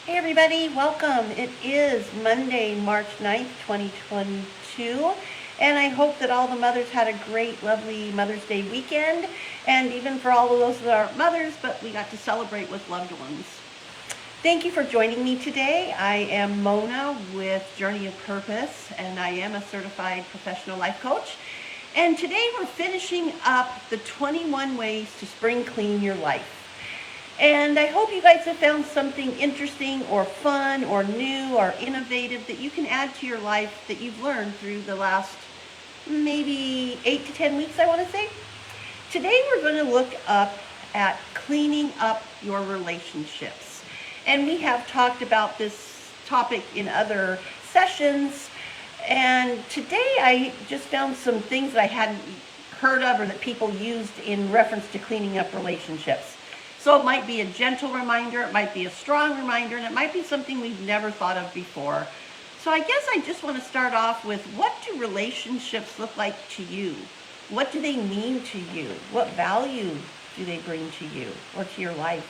Hey everybody, welcome. It is Monday, March 9th, 2022, and I hope that all the mothers had a great, lovely Mother's Day weekend, and even for all of those that aren't mothers, but we got to celebrate with loved ones. Thank you for joining me today. I am Mona with Journey.Of.Purpose, and I am a certified professional life coach. And today we're finishing up the 21 ways to spring clean your life. And I hope you guys have found something interesting or fun or new or innovative that you can add to your life that you've learned through the last maybe 8 to 10 weeks, I want to say. Today we're going to look up at cleaning up your relationships. And we have talked about this topic in other sessions. And today I just found some things that I hadn't heard of or that people used in reference to cleaning up relationships. So it might be a gentle reminder, it might be a strong reminder, and it might be something we've never thought of before. So I guess I just want to start off with, what do relationships look like to you? What do they mean to you? What value do they bring to you or to your life?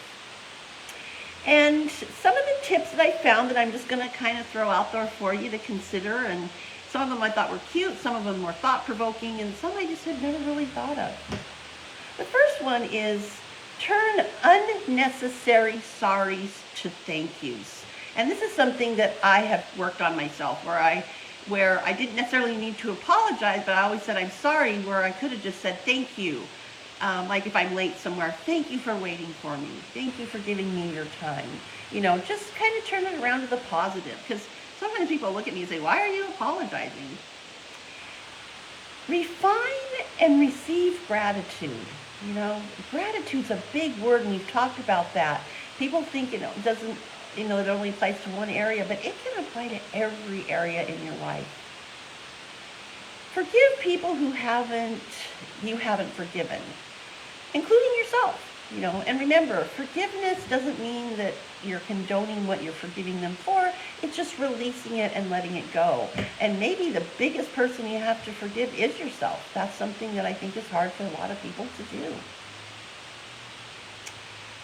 And some of the tips that I found that I'm just going to kind of throw out there for you to consider, and some of them I thought were cute, some of them were thought-provoking, and some I just had never really thought of. The first one is, turn unnecessary sorries to thank yous. And this is something that I have worked on myself, where I didn't necessarily need to apologize, but I always said I'm sorry, where I could have just said thank you. Like if I'm late somewhere, thank you for waiting for me. Thank you for giving me your time. Just kind of turn it around to the positive, because sometimes people look at me and say, why are you apologizing? Refine and receive gratitude. Gratitude's a big word, and we've talked about that. People think, it doesn't, it only applies to one area, but it can apply to every area in your life. Forgive people who you haven't forgiven, including yourself. And remember, forgiveness doesn't mean that you're condoning what you're forgiving them for. It's just releasing it and letting it go. And maybe the biggest person you have to forgive is yourself. That's something that I think is hard for a lot of people to do.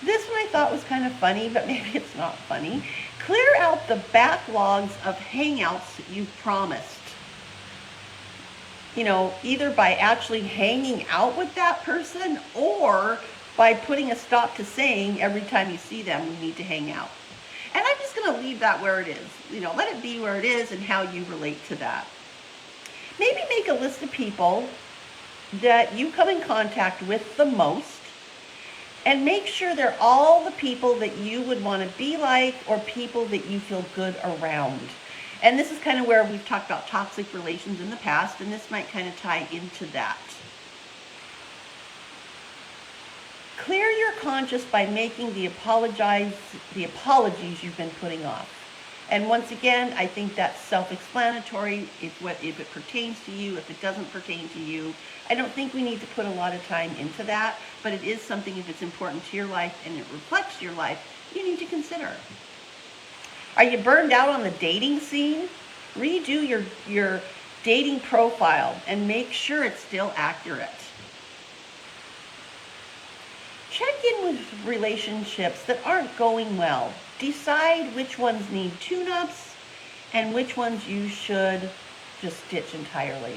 This one I thought was kind of funny, but maybe it's not funny. Clear out the backlogs of hangouts that you've promised. Either by actually hanging out with that person, or by putting a stop to saying every time you see them, we need to hang out. And I'm just going to leave that where it is. Let it be where it is and how you relate to that. Maybe make a list of people that you come in contact with the most, and make sure they're all the people that you would want to be like, or people that you feel good around. And this is kind of where we've talked about toxic relations in the past, and this might kind of tie into that. Clear your conscience by making the apologies you've been putting off. And once again, I think that's self-explanatory. If it pertains to you, if it doesn't pertain to you, I don't think we need to put a lot of time into that, but it is something, if it's important to your life and it reflects your life, you need to consider. Are you burned out on the dating scene? Redo your dating profile and make sure it's still accurate. Check in with relationships that aren't going well. Decide which ones need tune-ups and which ones you should just ditch entirely.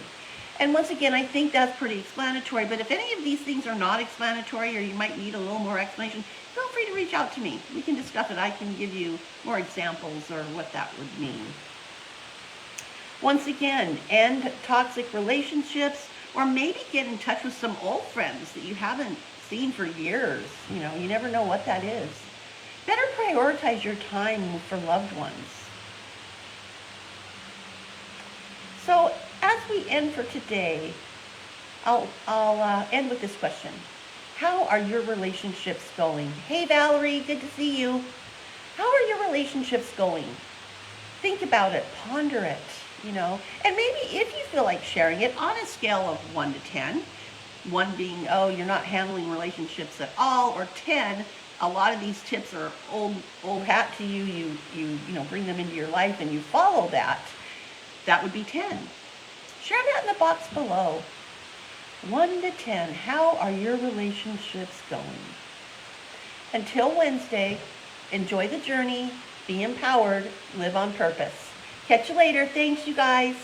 And once again, I think that's pretty explanatory, but if any of these things are not explanatory, or you might need a little more explanation, feel free to reach out to me. We can discuss it. I can give you more examples or what that would mean. Once again, end toxic relationships, or maybe get in touch with some old friends that you haven't seen for years. You never know what that is. Better prioritize your time for loved ones. So as we end for today, I'll end with this question. How are your relationships going? Hey Valerie, good to see you. How are your relationships going? Think about it, ponder it, and maybe if you feel like sharing it, on a scale of 1 to 10, 1 being, oh, you're not handling relationships at all, or 10, a lot of these tips are old hat to you. You bring them into your life and you follow that. That would be 10. Share that in the box below. 1 to 10, how are your relationships going? Until Wednesday, enjoy the journey, be empowered, live on purpose. Catch you later. Thanks, you guys.